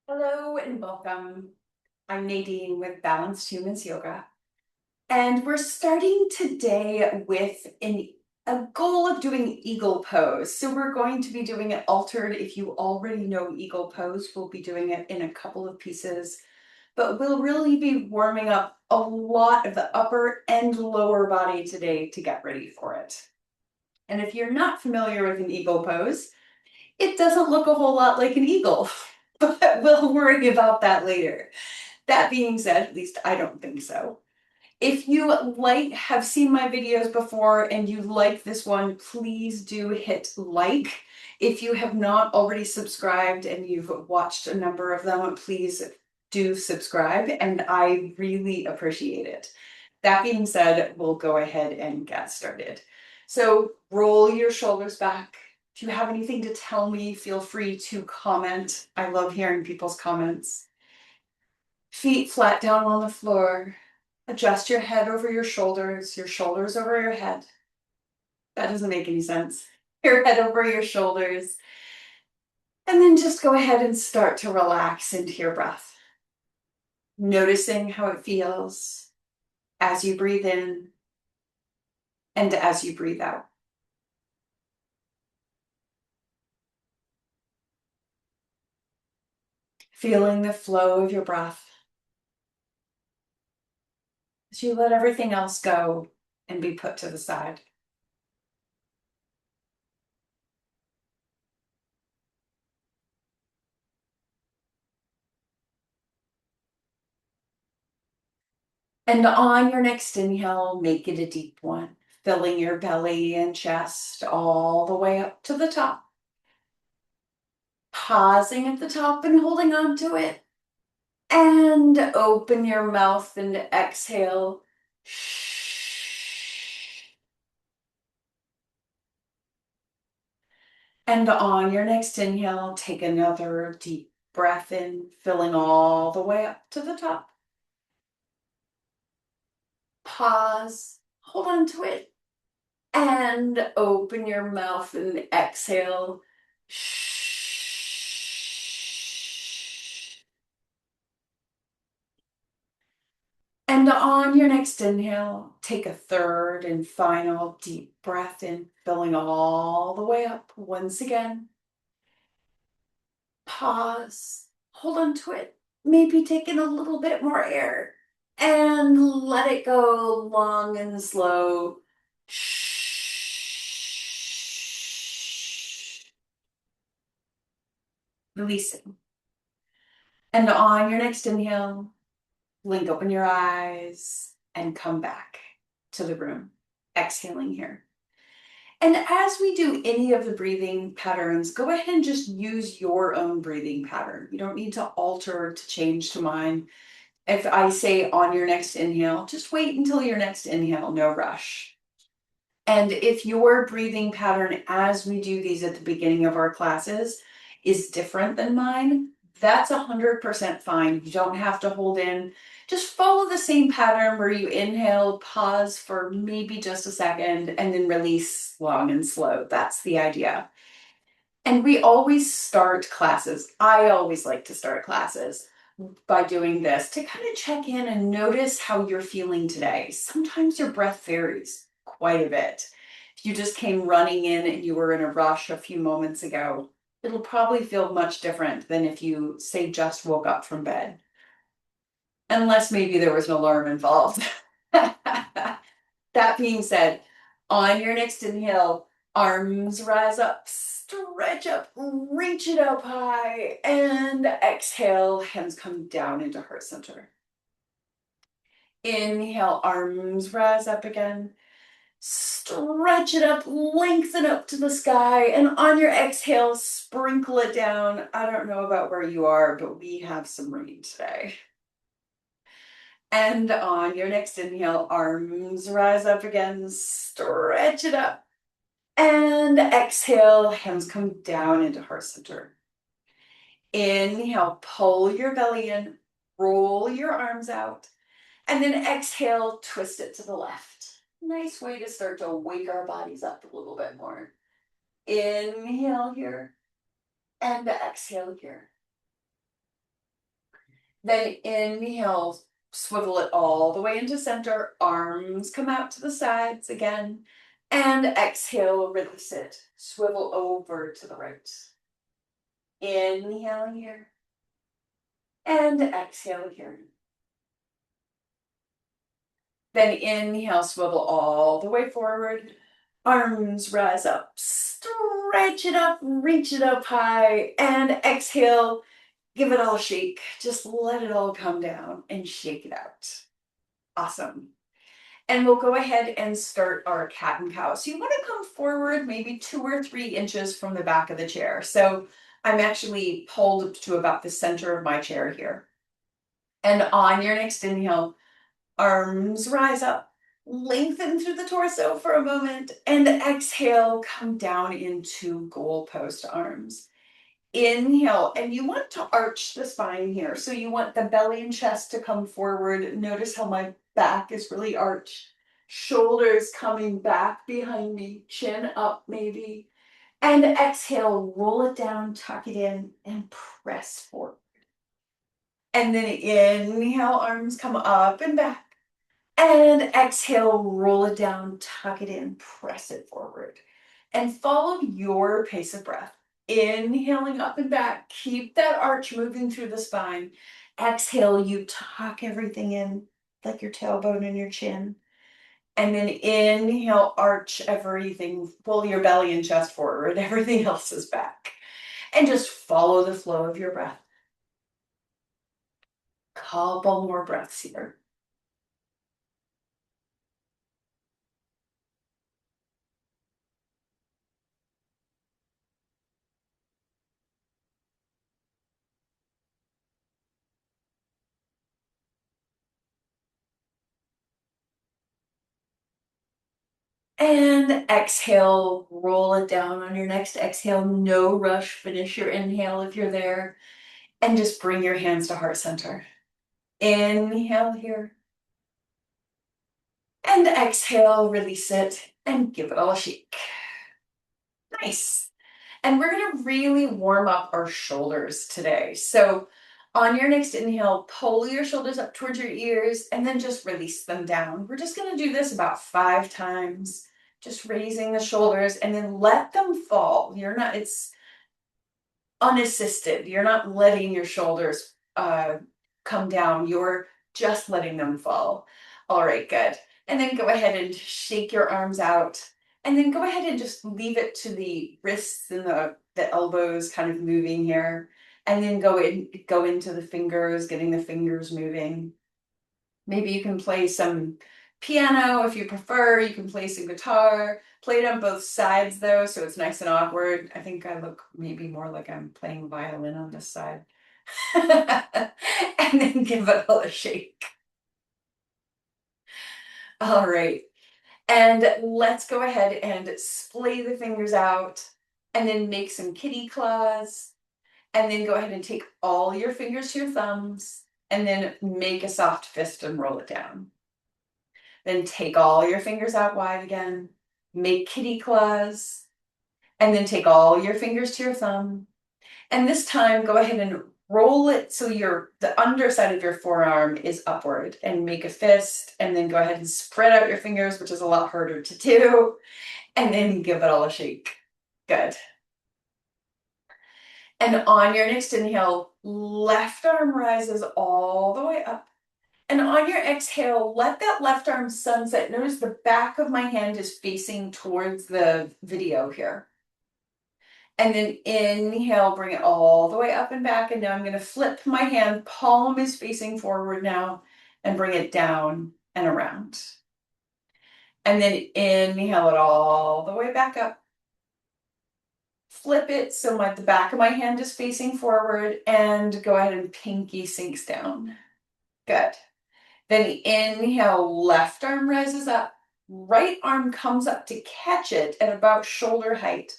Hello and welcome. I'm Nadine with Balanced Humans Yoga, and we're starting today with a goal of doing eagle pose. So we're going to be doing it altered. If you already know eagle pose, we'll be doing it in a couple of pieces, but we'll really be warming up a lot of the upper and lower body today to get ready for it. And if you're not familiar with an eagle pose, it doesn't look a whole lot like an eagle, but we'll worry about that later. That being said, at least I don't think so. If you have seen my videos before and you like this one, please do hit like. If you have not already subscribed and you've watched a number of them, please do subscribe, and I really appreciate it. That being said, we'll go ahead and get started. So roll your shoulders back. If you have anything to tell me, feel free to comment. I love hearing people's comments. Feet flat down on the floor. Adjust your head over your shoulders over your head. That doesn't make any sense. Your head over your shoulders. And then just go ahead and start to relax into your breath. Noticing how it feels as you breathe in and as you breathe out. Feeling the flow of your breath as you let everything else go and be put to the side. And on your next inhale, make it a deep one, filling your belly and chest all the way up to the top. Pausing at the top and holding on to it. And open your mouth and exhale. And on your next inhale, take another deep breath in, filling all the way up to the top. Pause, hold on to it, and open your mouth and exhale. And on your next inhale, take a third and final deep breath in, filling all the way up once again. Pause, hold on to it, maybe take in a little bit more air, and let it go long and slow. Releasing. And on your next inhale, blink open your eyes and come back to the room. Exhaling here. And as we do any of the breathing patterns, go ahead and just use your own breathing pattern. You don't need to alter to change to mine. If I say on your next inhale, just wait until your next inhale, no rush. And if your breathing pattern as we do these at the beginning of our classes is different than mine, that's 100% fine. You don't have to hold in. Just follow the same pattern where you inhale, pause for maybe just a second, and then release long and slow. That's the idea. And we always start classes. I always like to start classes by doing this to kind of check in and notice how you're feeling today. Sometimes your breath varies quite a bit. If you just came running in and you were in a rush a few moments ago, it'll probably feel much different than if you, say, just woke up from bed. Unless maybe there was an alarm involved. That being said, on your next inhale, arms rise up, stretch up, reach it up high, and exhale, hands come down into heart center. Inhale, arms rise up again. Stretch it up, lengthen up to the sky, and on your exhale, sprinkle it down. I don't know about where you are, but we have some rain today. And on your next inhale, arms rise up again, stretch it up. And exhale, hands come down into heart center. Inhale, pull your belly in, roll your arms out, and then exhale, twist it to the left. Nice way to start to wake our bodies up a little bit more. Inhale here, and exhale here. Then inhale, swivel it all the way into center. Arms come out to the sides again. And exhale, release it. Swivel over to the right. Inhale here. And exhale here. Then inhale, swivel all the way forward. Arms rise up. Stretch it up, reach it up high. And exhale, give it all a shake. Just let it all come down and shake it out. Awesome. And we'll go ahead and start our cat and cow. So you want to come forward maybe 2 or 3 inches from the back of the chair. So I'm actually pulled to about the center of my chair here. And on your next inhale, arms rise up, lengthen through the torso for a moment, and exhale, come down into goalpost arms. Inhale, and you want to arch the spine here. So you want the belly and chest to come forward. Notice how my back is really arched. Shoulders coming back behind me, chin up maybe. And exhale, roll it down, tuck it in, and press forward. And then inhale, arms come up and back. And exhale, roll it down, tuck it in, press it forward. And follow your pace of breath. Inhaling up and back, keep that arch moving through the spine. Exhale, you tuck everything in, like your tailbone and your chin. And then inhale, arch everything, pull your belly and chest forward. Everything else is back. And just follow the flow of your breath. Couple more breaths here. And exhale, roll it down on your next exhale. No rush, finish your inhale if you're there. And just bring your hands to heart center. Inhale here. And exhale, release it and give it all a shake. Nice. And we're going to really warm up our shoulders today. So on your next inhale, pull your shoulders up towards your ears and then just release them down. We're just going to do this about 5 times, just raising the shoulders and then let them fall. It's unassisted. You're not letting your shoulders come down. You're just letting them fall. All right, good. And then go ahead and shake your arms out. And then go ahead and just leave it to the wrists and the elbows kind of moving here. And then go into the fingers, getting the fingers moving. Maybe you can play some piano if you prefer. You can play some guitar. Play it on both sides though, so it's nice and awkward. I think I look maybe more like I'm playing violin on this side. And then give it a shake. All right. And let's go ahead and splay the fingers out and then make some kitty claws. And then go ahead and take all your fingers to your thumbs and then make a soft fist and roll it down. Then take all your fingers out wide again, make kitty claws, and then take all your fingers to your thumb. And this time, go ahead and roll it so the underside of your forearm is upward and make a fist, and then go ahead and spread out your fingers, which is a lot harder to do, and then give it all a shake. Good. And on your next inhale, left arm rises all the way up. And on your exhale, let that left arm sunset. Notice the back of my hand is facing towards the video here. And then inhale, bring it all the way up and back. And now I'm going to flip my hand. Palm is facing forward now and bring it down and around. And then inhale it all the way back up. Flip it so the back of my hand is facing forward and go ahead and pinky sinks down. Good. Then inhale, left arm rises up, right arm comes up to catch it at about shoulder height.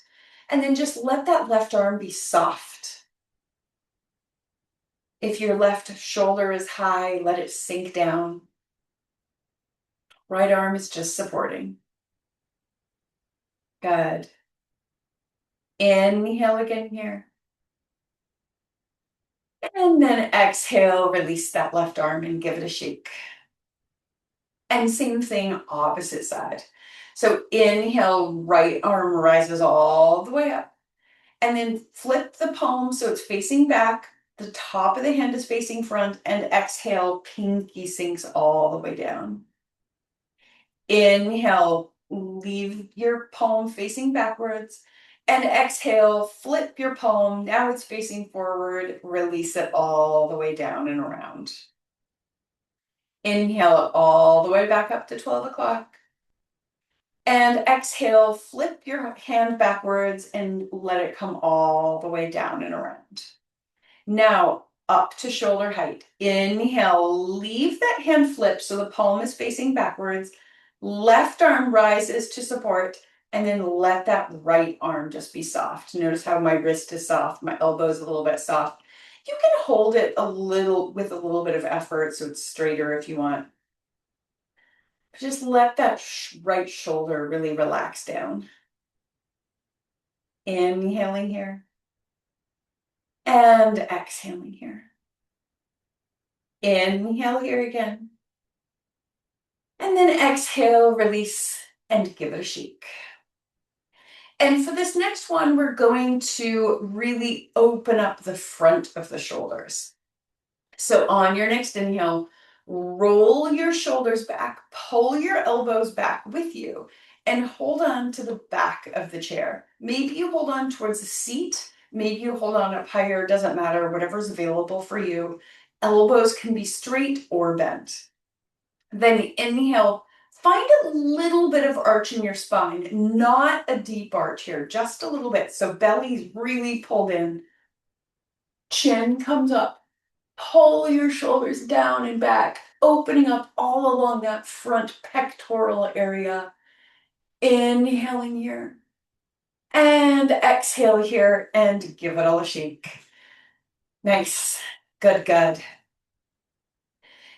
And then just let that left arm be soft. If your left shoulder is high, let it sink down. Right arm is just supporting. Good. Inhale again here. And then exhale, release that left arm and give it a shake. And same thing, opposite side. So inhale, right arm rises all the way up. And then flip the palm so it's facing back. The top of the hand is facing front. And exhale, pinky sinks all the way down. Inhale, leave your palm facing backwards. And exhale, flip your palm. Now it's facing forward. Release it all the way down and around. Inhale all the way back up to 12 o'clock. And exhale, flip your hand backwards and let it come all the way down and around. Now, up to shoulder height. Inhale, leave that hand flip so the palm is facing backwards. Left arm rises to support, and then let that right arm just be soft. Notice how my wrist is soft, my elbow is a little bit soft. You can hold it a little with a little bit of effort so it's straighter if you want. Just let that right shoulder really relax down. Inhaling here. And exhaling here. Inhale here again. And then exhale, release, and give it a shake. And for this next one, we're going to really open up the front of the shoulders. So on your next inhale, roll your shoulders back, pull your elbows back with you, and hold on to the back of the chair. Maybe you hold on towards the seat, maybe you hold on up higher, doesn't matter, whatever's available for you. Elbows can be straight or bent. Then inhale, find a little bit of arch in your spine, not a deep arch here, just a little bit. So belly's really pulled in, chin comes up. Pull your shoulders down and back, opening up all along that front pectoral area. Inhaling here. And exhale here and give it all a shake. Nice. Good, good.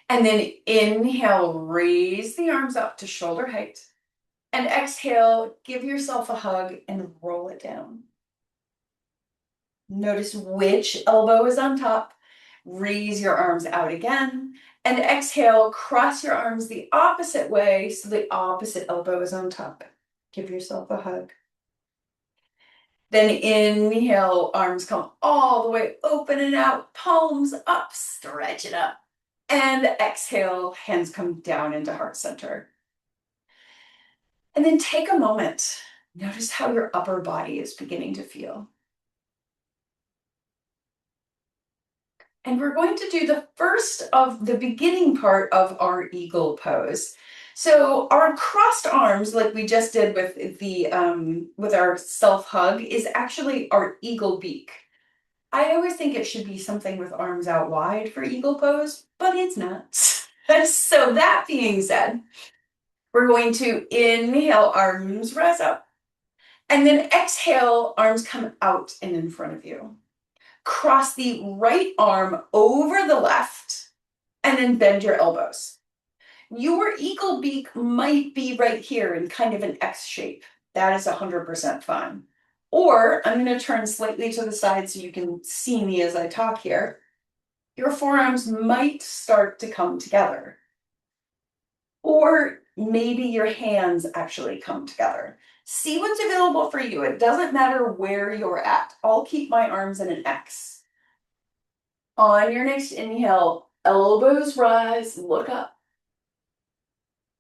And then inhale, raise the arms up to shoulder height. And exhale, give yourself a hug and roll it down. Notice which elbow is on top. Raise your arms out again. And exhale, cross your arms the opposite way so the opposite elbow is on top. Give yourself a hug. Then inhale, arms come all the way open and out, palms up, stretch it up. And exhale, hands come down into heart center. And then take a moment. Notice how your upper body is beginning to feel. And we're going to do the first of the beginning part of our eagle pose. So our crossed arms, like we just did with the with our self hug, is actually our eagle beak. I always think it should be something with arms out wide for eagle pose, but it's not. So that being said, we're going to inhale, arms rise up, and then exhale, arms come out and in front of you. Cross the right arm over the left, and then bend your elbows. Your eagle beak might be right here in kind of an X shape. That is 100% fine. Or I'm going to turn slightly to the side so you can see me as I talk here. Your forearms might start to come together. Or maybe your hands actually come together. See what's available for you. It doesn't matter where you're at. I'll keep my arms in an X. On your next inhale, elbows rise, look up.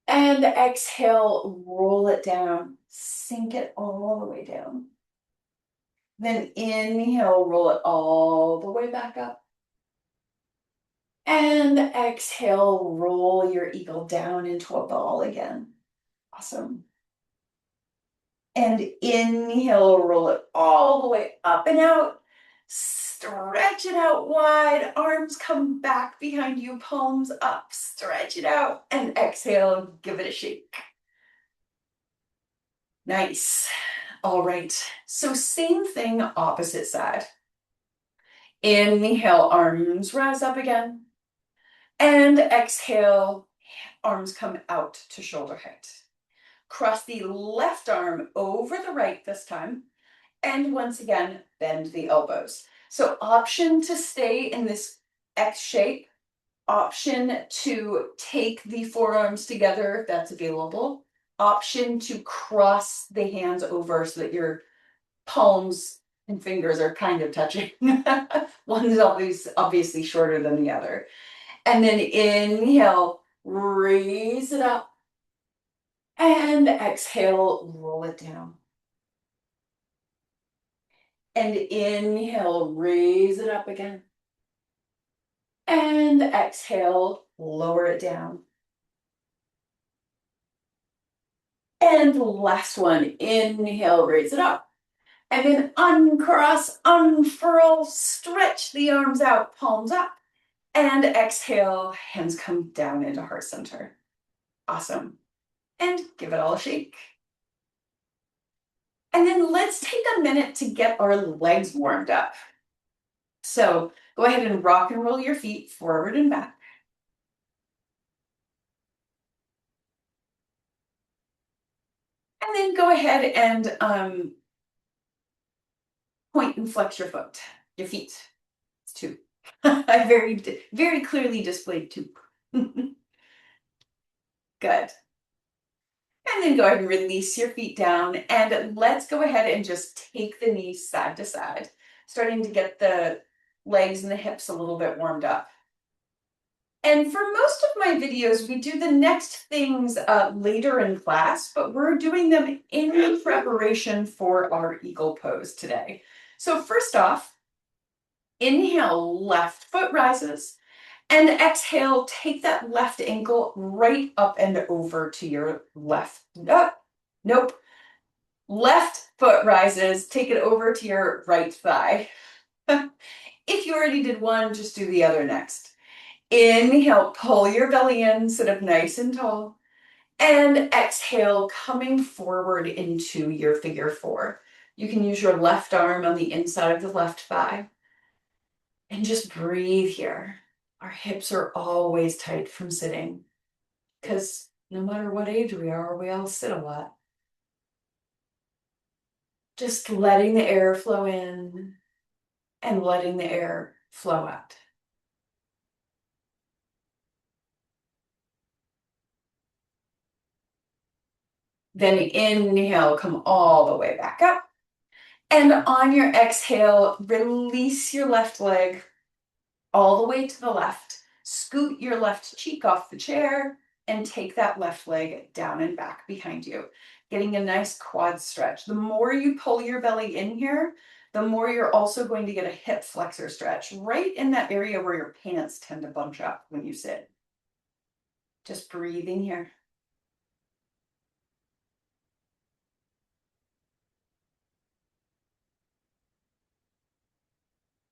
And exhale, roll it down, sink it all the way down. Then inhale, roll it all the way back up. And exhale, roll your eagle down into a ball again. Awesome. And inhale, roll it all the way up and out. Stretch it out wide. Arms come back behind you, palms up. Stretch it out. And exhale, give it a shake. Nice. All right. So same thing, opposite side. Inhale, arms rise up again. And exhale, arms come out to shoulder height. Cross the left arm over the right this time. And once again, bend the elbows. So option to stay in this X shape, option to take the forearms together if that's available, option to cross the hands over so that your palms and fingers are kind of touching. One's obviously shorter than the other. And then inhale, raise it up. And exhale, roll it down. And inhale, raise it up again. And exhale, lower it down. And last one, inhale, raise it up. And then uncross, unfurl, stretch the arms out, palms up. And exhale, hands come down into heart center. Awesome. And give it all a shake. And then let's take a minute to get our legs warmed up. So go ahead and rock and roll your feet forward and back. And then go ahead and point and flex your feet. It's two. I very clearly displayed two. Good. And then go ahead and release your feet down. And let's go ahead and just take the knees side to side, starting to get the legs and the hips a little bit warmed up. And for most of my videos, we do the next things later in class, but we're doing them in preparation for our eagle pose today. So first off, inhale, left foot rises, and exhale, take that left ankle right up and over to your left. Nope. Left foot rises, take it over to your right thigh. If you already did one, just do the other next. Inhale, pull your belly in, sit up nice and tall. And exhale, coming forward into your figure four. You can use your left arm on the inside of the left thigh. And just breathe here. Our hips are always tight from sitting, because no matter what age we are, we all sit a lot. Just letting the air flow in and letting the air flow out. Then inhale, come all the way back up. And on your exhale, release your left leg all the way to the left. Scoot your left cheek off the chair and take that left leg down and back behind you, getting a nice quad stretch. The more you pull your belly in here, the more you're also going to get a hip flexor stretch right in that area where your pants tend to bunch up when you sit. Just breathing here.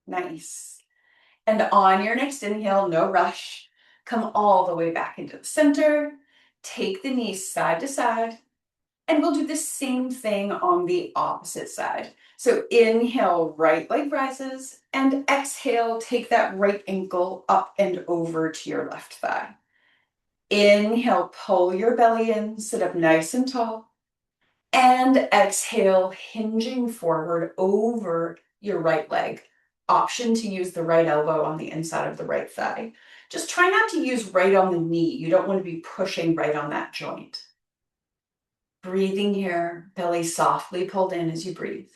Nice. And on your next inhale, no rush, come all the way back into the center. Take the knees side to side. And we'll do the same thing on the opposite side. So inhale, right leg rises, and exhale, take that right ankle up and over to your left thigh. Inhale, pull your belly in, sit up nice and tall. And exhale, hinging forward over your right leg. Option to use the right elbow on the inside of the right thigh. Just try not to use right on the knee. You don't want to be pushing right on that joint. Breathing here, belly softly pulled in as you breathe.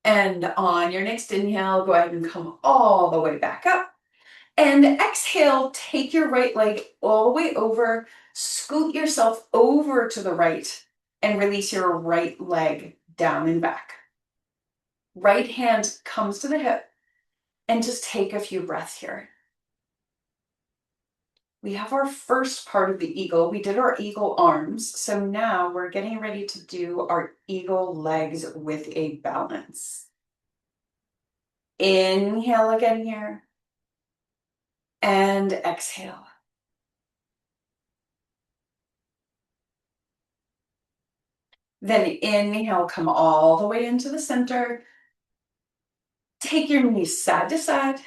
And on your next inhale, go ahead and come all the way back up. And exhale, take your right leg all the way over, scoot yourself over to the right, and release your right leg down and back. Right hand comes to the hip, and just take a few breaths here. We have our first part of the eagle. We did our eagle arms. So now we're getting ready to do our eagle legs with a balance. Inhale again here. And exhale. Then inhale, come all the way into the center. take your knees side to side,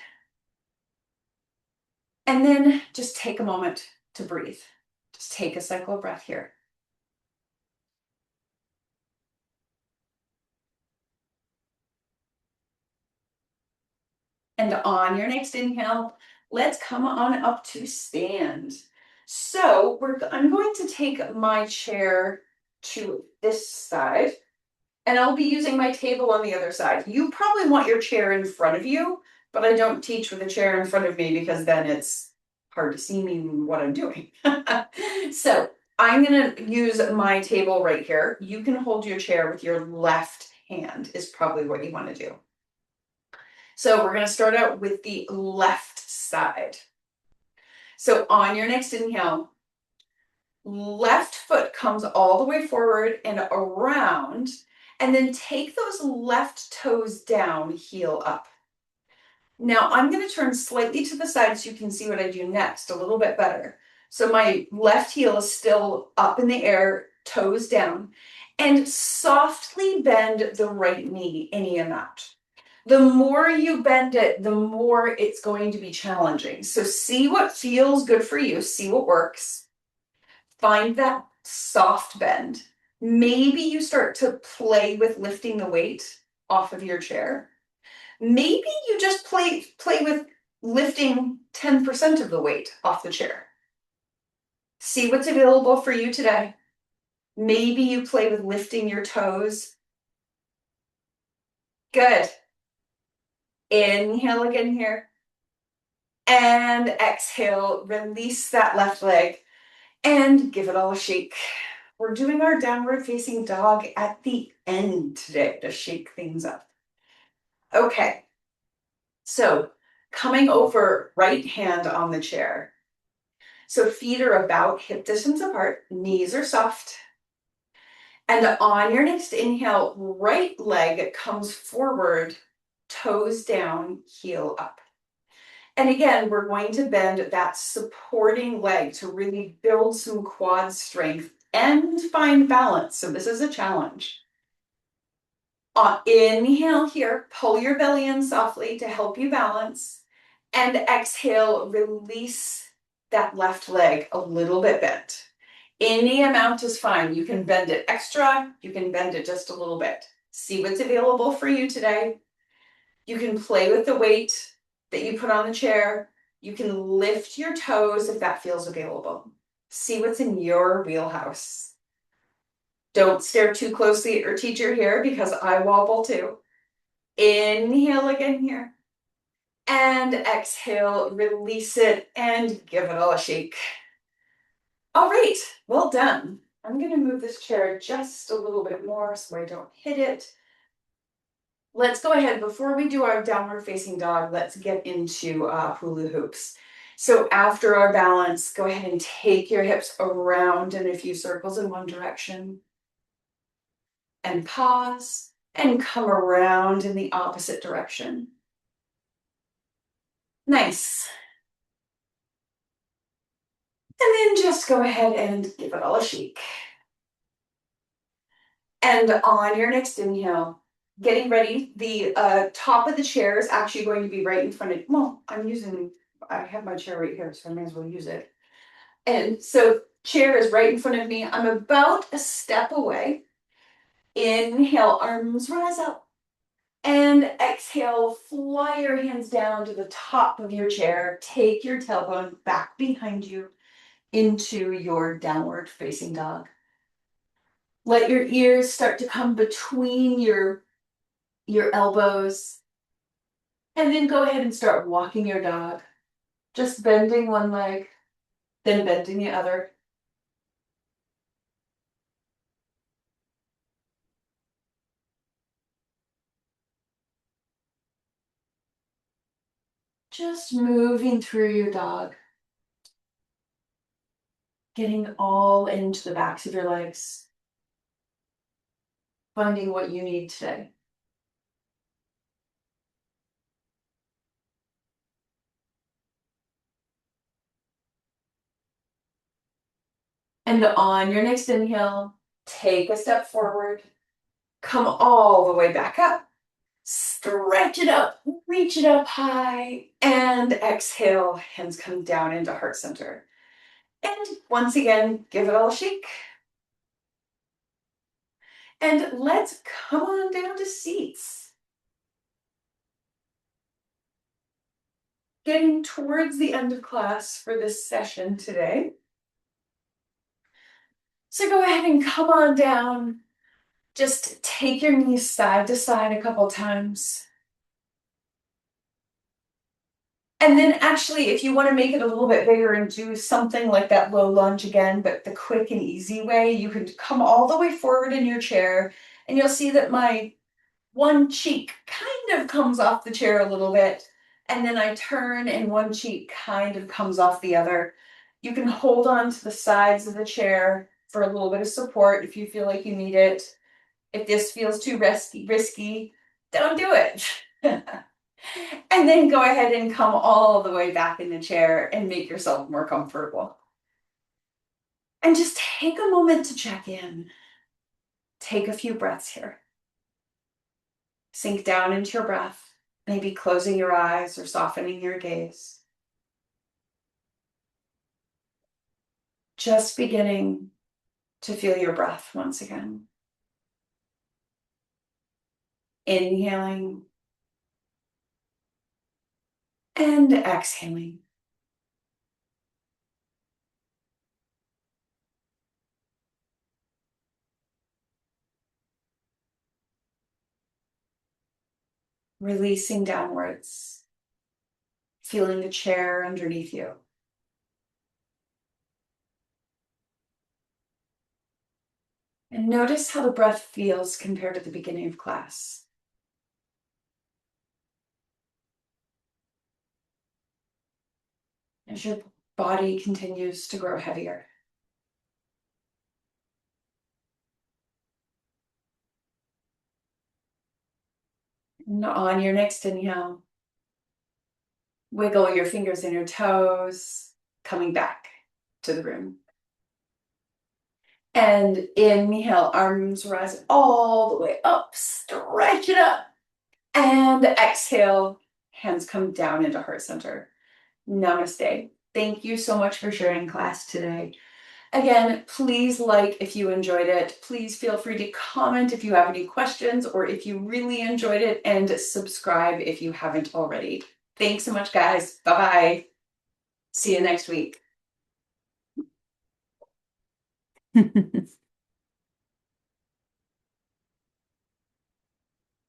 and then just take a moment to breathe. Just take a cycle of breath here. And on your next inhale, let's come on up to stand. So I'm going to take my chair to this side, and I'll be using my table on the other side. You probably want your chair in front of you, but I don't teach with a chair in front of me because then it's hard to see me what I'm doing. So I'm gonna use my table right here. You can hold your chair with your left hand is probably what you want to do. So we're gonna start out with the left side. So on your next inhale, left foot comes all the way forward and around, and then take those left toes down, heel up. Now I'm going to turn slightly to the side so you can see what I do next a little bit better. So my left heel is still up in the air, toes down, and softly bend the right knee any amount. The more you bend it, the more it's going to be challenging. So see what feels good for you, see what works. Find that soft bend. Maybe you start to play with lifting the weight off of your chair. Maybe you just play with lifting 10% of the weight off the chair. See what's available for you today. Maybe you play with lifting your toes. Good. Inhale again here. And exhale, release that left leg and give it all a shake. We're doing our downward facing dog at the end today to shake things up. Okay, so coming over, right hand on the chair. So feet are about hip distance apart, knees are soft. And on your next inhale, right leg comes forward, toes down, heel up. And again, we're going to bend that supporting leg to really build some quad strength and find balance. So this is a challenge. Inhale here, pull your belly in softly to help you balance. And exhale, release that left leg a little bit bent. Any amount is fine. You can bend it extra, you can bend it just a little bit. See what's available for you today. You can play with the weight that you put on the chair. You can lift your toes if that feels available. See what's in your wheelhouse. Don't stare too closely at your teacher here because I wobble too. Inhale again here. And exhale, release it and give it all a shake. All right, well done. I'm going to move this chair just a little bit more so I don't hit it. Let's go ahead, before we do our downward facing dog, let's get into hula hoops. So after our balance, go ahead and take your hips around in a few circles in one direction. And pause and come around in the opposite direction. Nice. And then just go ahead and give it all a shake. And on your next inhale, getting ready, the top of the chair is actually going to be right in front of, well, I have my chair right here, so I may as well use it. And so chair is right in front of me. I'm about a step away. Inhale, arms rise up. And exhale, fly your hands down to the top of your chair. Take your tailbone back behind you into your downward facing dog. Let your ears start to come between your elbows. And then go ahead and start walking your dog. Just bending one leg, then bending the other. Just moving through your dog. Getting all into the backs of your legs. Finding what you need today. And on your next inhale, take a step forward. Come all the way back up. Stretch it up, reach it up high, and exhale, hands come down into heart center. And once again, give it all a shake. And let's come on down to seats. Getting towards the end of class for this session today. So go ahead and come on down. Just take your knees side to side a couple times. And then actually, if you want to make it a little bit bigger and do something like that low lunge again, but the quick and easy way, you can come all the way forward in your chair, and you'll see that my one cheek kind of comes off the chair a little bit, and then I turn and one cheek kind of comes off the other. You can hold on to the sides of the chair for a little bit of support if you feel like you need it. If this feels too risky, don't do it. And then go ahead and come all the way back in the chair and make yourself more comfortable. And just take a moment to check in. Take a few breaths here. Sink down into your breath, maybe closing your eyes or softening your gaze. Just beginning to feel your breath once again. Inhaling and exhaling. Releasing downwards, feeling the chair underneath you. And notice how the breath feels compared to the beginning of class. As your body continues to grow heavier. And on your next inhale, wiggle your fingers and your toes, coming back to the room. And inhale, arms rise all the way up, stretch it up. And exhale, hands come down into heart center. Namaste. Thank you so much for sharing class today. Again, please like if you enjoyed it. Please feel free to comment if you have any questions or if you really enjoyed it, and subscribe if you haven't already. Thanks so much, guys. Bye-bye. See you next week.